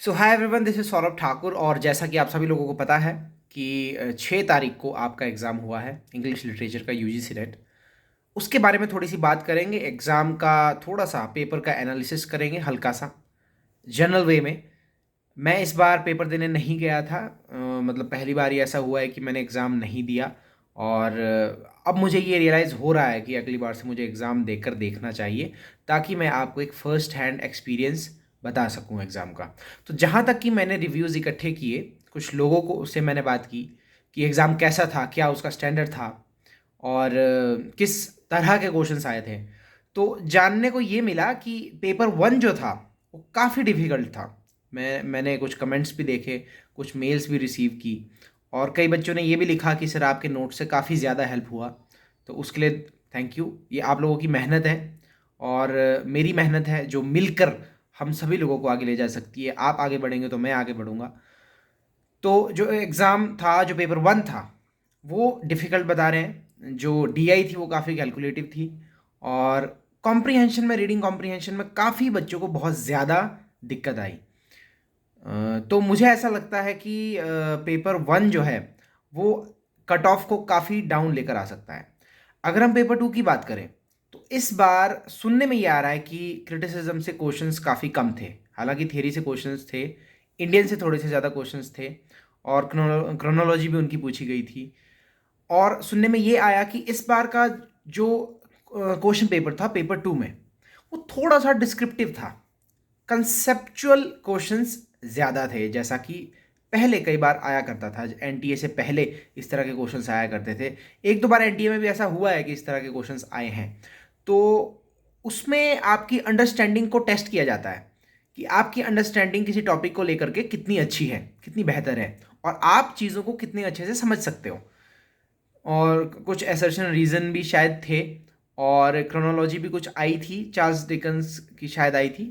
So hi everyone, this is Saurabh Thakur. और जैसा कि आप सभी लोगों को पता है कि 6 तारीख को आपका एग्ज़ाम हुआ है इंग्लिश लिटरेचर का यूजीसी नेट। उसके बारे में थोड़ी सी बात करेंगे, एग्ज़ाम का थोड़ा सा पेपर का एनालिसिस करेंगे हल्का सा जनरल वे में। मैं इस बार पेपर देने नहीं गया था। मतलब पहली बार ही ऐसा हुआ है कि मैंने एग्ज़ाम नहीं दिया। और अब मुझे ये रियलाइज़ हो रहा है कि अगली बार से मुझे एग्ज़ाम देकर देखना चाहिए, ताकि मैं आपको एक फ़र्स्ट हैंड एक्सपीरियंस बता सकूं एग्ज़ाम का। तो जहाँ तक कि मैंने रिव्यूज़ इकट्ठे किए, कुछ लोगों को उससे मैंने बात की कि एग्ज़ाम कैसा था, क्या उसका स्टैंडर्ड था, और किस तरह के क्वेश्चंस आए थे। तो जानने को ये मिला कि पेपर वन जो था वो काफ़ी डिफ़िकल्ट था। मैंने कुछ कमेंट्स भी देखे, कुछ मेल्स भी रिसीव की, और कई बच्चों ने ये भी लिखा कि सर आपके नोट से काफ़ी ज़्यादा हेल्प हुआ। तो उसके लिए थैंक यू। ये आप लोगों की मेहनत है और मेरी मेहनत है, जो मिलकर हम सभी लोगों को आगे ले जा सकती है। आप आगे बढ़ेंगे तो मैं आगे बढ़ूंगा। तो जो एग्ज़ाम था, जो पेपर वन था, वो डिफ़िकल्ट बता रहे हैं। जो डीआई थी वो काफ़ी कैलकुलेटिव थी, और कॉम्प्रिहेंशन में, रीडिंग कॉम्प्रिहेंशन में काफ़ी बच्चों को बहुत ज़्यादा दिक्कत आई। तो मुझे ऐसा लगता है कि पेपर वन जो है वो कट ऑफ को काफ़ी डाउन लेकर आ सकता है। अगर हम पेपर टू की बात करें, तो इस बार सुनने में ये आ रहा है कि क्रिटिसिज्म से क्वेश्चंस काफ़ी कम थे। हालांकि थियरी से क्वेश्चंस थे, इंडियन से थोड़े से ज़्यादा क्वेश्चंस थे, और क्रोनोलॉजी भी उनकी पूछी गई थी। और सुनने में ये आया कि इस बार का जो क्वेश्चन पेपर था पेपर टू में, वो थोड़ा सा डिस्क्रिप्टिव था। कंसेप्चुअल क्वेश्चंस ज़्यादा थे, जैसा कि पहले कई बार आया करता था। एनटीए से पहले इस तरह के क्वेश्चंस आया करते थे। एक दो बार एनटीए में भी ऐसा हुआ है कि इस तरह के क्वेश्चंस आए हैं। तो उसमें आपकी अंडरस्टैंडिंग को टेस्ट किया जाता है कि आपकी अंडरस्टैंडिंग किसी टॉपिक को लेकर के कितनी अच्छी है, कितनी बेहतर है, और आप चीज़ों को कितने अच्छे से समझ सकते हो। और कुछ एसर्शन रीज़न भी शायद थे, और क्रोनोलॉजी भी कुछ आई थी, चार्ल्स डिकन्स की शायद आई थी।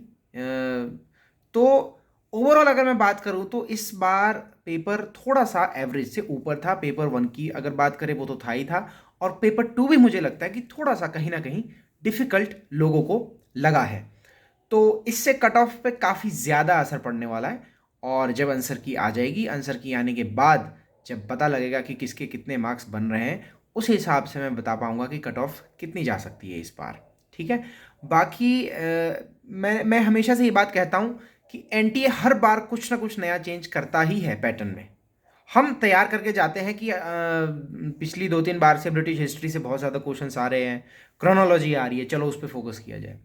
तो ओवरऑल अगर मैं बात करूं तो इस बार पेपर थोड़ा सा एवरेज से ऊपर था। पेपर वन की अगर बात करें वो तो था ही था, और पेपर टू भी मुझे लगता है कि थोड़ा सा कहीं ना कहीं डिफ़िकल्ट लोगों को लगा है। तो इससे कट ऑफ पे काफ़ी ज़्यादा असर पड़ने वाला है। और जब आंसर की आ जाएगी, आंसर की आने के बाद जब पता लगेगा कि किसके कितने मार्क्स बन रहे हैं, उस हिसाब से मैं बता पाऊंगा कि कट ऑफ कितनी जा सकती है इस बार। ठीक है। बाकी मैं हमेशा से ये बात कहता हूँ कि एनटीए हर बार कुछ ना कुछ नया चेंज करता ही है पैटर्न में। हम तैयार करके जाते हैं कि पिछली 2-3 बार से ब्रिटिश हिस्ट्री से बहुत ज़्यादा क्वेश्चंस आ रहे हैं, क्रोनोलॉजी आ रही है, चलो उस पर फोकस किया जाए।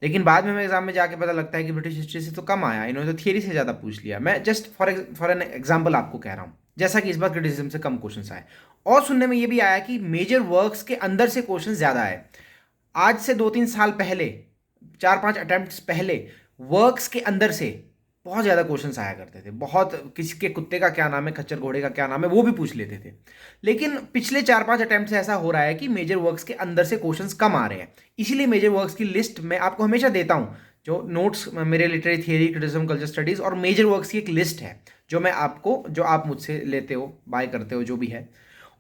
लेकिन बाद में हमें एग्जाम में जाके पता लगता है कि ब्रिटिश हिस्ट्री से तो कम आया, इन्होंने तो थियरी से ज़्यादा पूछ लिया। मैं जस्ट फॉर एन एग्जाम्पल आपको कह रहा हूँ, जैसा कि इस बार क्रिटिसिज्म से कम क्वेश्चन आए। और सुनने में ये भी आया कि मेजर वर्क्स के अंदर से क्वेश्चन ज़्यादा आए। आज से 2-3 साल पहले, 4-5 अटेम्प्ट पहले, वर्क्स के अंदर से बहुत ज़्यादा क्वेश्चंस आया करते थे। बहुत, किसी के कुत्ते का क्या नाम है, खच्चर घोड़े का क्या नाम है, वो भी पूछ लेते थे। लेकिन पिछले 4-5 अटेम्प्ट से ऐसा हो रहा है कि मेजर वर्क्स के अंदर से क्वेश्चंस कम आ रहे हैं। इसीलिए मेजर वर्क्स की लिस्ट मैं आपको हमेशा देता हूँ। जो नोट्स मेरे literary theory, criticism, culture studies और मेजर वर्क्स की एक लिस्ट है, जो मैं आपको, जो आप मुझसे लेते हो, बाय करते हो, जो भी है,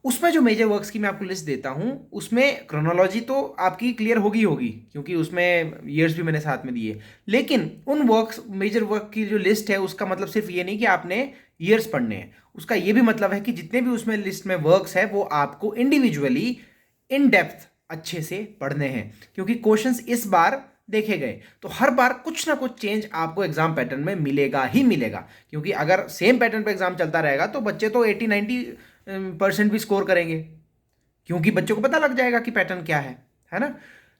उसमें जो मेजर वर्क्स की मैं आपको लिस्ट देता हूँ, उसमें क्रोनोलॉजी तो आपकी क्लियर होगी होगी, क्योंकि उसमें ईयर्स भी मैंने साथ में दिए। लेकिन उन वर्क्स, मेजर वर्क की जो लिस्ट है, उसका मतलब सिर्फ ये नहीं कि आपने ईयर्स पढ़ने हैं। उसका ये भी मतलब है कि जितने भी उसमें लिस्ट में वर्क्स है, वो आपको इंडिविजुअली इन डेप्थ अच्छे से पढ़ने हैं, क्योंकि क्वेश्चंस इस बार देखे गए। तो हर बार कुछ ना कुछ चेंज आपको एग्जाम पैटर्न में मिलेगा ही मिलेगा, क्योंकि अगर सेम पैटर्न पे एग्जाम चलता रहेगा तो बच्चे तो 80-90% भी स्कोर करेंगे, क्योंकि बच्चों को पता लग जाएगा कि पैटर्न क्या है ना।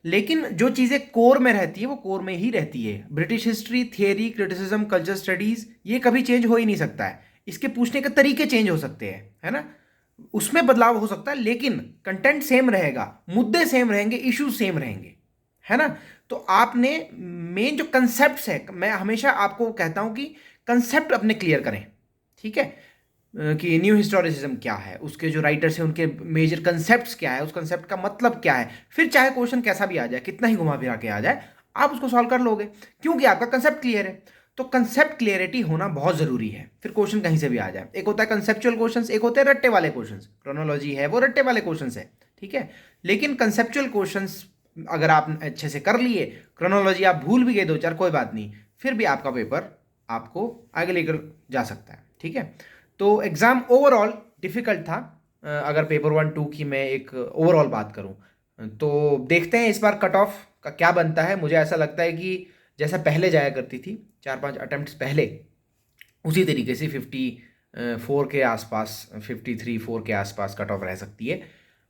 लेकिन जो चीज़ें कोर में रहती है वो कोर में ही रहती है। British history, theory, criticism, culture studies, ये कभी चेंज हो ही नहीं सकता है। इसके पूछने के तरीके चेंज हो सकते हैं, है ना, उसमें बदलाव हो सकता है, लेकिन कंटेंट सेम रहेगा, मुद्दे सेम रहेंगे, इश्यूज सेम रहेंगे, है ना। तो आपने मेन जो कंसेप्ट है, मैं हमेशा आपको कहता हूं कि कंसेप्ट अपने क्लियर करें। ठीक है। कि न्यू हिस्टोरिसिज्म क्या है, उसके जो राइटर्स हैं उनके मेजर कंसेप्ट्स क्या है, उस कंसेप्ट का मतलब क्या है, फिर चाहे क्वेश्चन कैसा भी आ जाए, कितना ही घुमा फिरा के आ जाए, आप उसको सॉल्व कर लोगे, क्योंकि आपका कंसेप्ट क्लियर है। तो कंसेप्ट क्लियरिटी होना बहुत जरूरी है, फिर क्वेश्चन कहीं से भी आ जाए। एक होता है कंसेप्चुअल क्वेश्चंस, एक होते हैं रट्टे वाले क्वेश्चंस। क्रोनोलॉजी है वो रट्टे वाले क्वेश्चंस है, ठीक है। लेकिन कंसेप्चुअल क्वेश्चंस अगर आप अच्छे से कर लिए, क्रोनोलॉजी आप भूल भी गए 2-4, कोई बात नहीं, फिर भी आपका पेपर आपको आगे लेकर जा सकता है। ठीक है, तो एग्ज़ाम ओवरऑल डिफ़िकल्ट था। अगर पेपर 1-2 की मैं एक ओवरऑल बात करूं, तो देखते हैं इस बार कट ऑफ का क्या बनता है। मुझे ऐसा लगता है कि जैसा पहले जाया करती थी 4-5 अटेम्प्ट्स पहले, उसी तरीके से 54 के आसपास, 53-4 के आसपास कट ऑफ रह सकती है।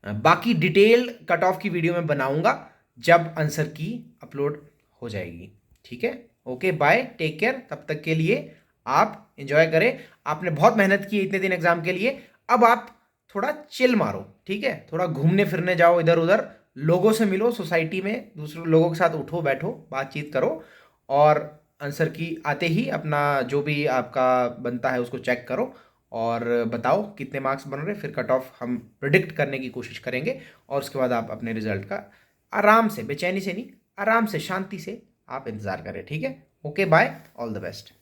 बाकी डिटेल कट ऑफ की वीडियो मैं बनाऊंगा जब आंसर की अपलोड हो जाएगी। ठीक है, ओके बाय, टेक केयर। तब तक के लिए आप एंजॉय करें। आपने बहुत मेहनत की इतने दिन एग्जाम के लिए, अब आप थोड़ा चिल मारो। ठीक है, थोड़ा घूमने फिरने जाओ इधर उधर, लोगों से मिलो, सोसाइटी में दूसरे लोगों के साथ उठो बैठो, बातचीत करो, और आंसर की आते ही अपना जो भी आपका बनता है उसको चेक करो और बताओ कितने मार्क्स बन रहे। फिर कट ऑफ हम प्रिडिक्ट करने की कोशिश करेंगे, और उसके बाद आप अपने रिजल्ट का आराम से, बेचैनी से नहीं, आराम से, शांति से आप इंतज़ार करें। ठीक है, okay bye, all the best.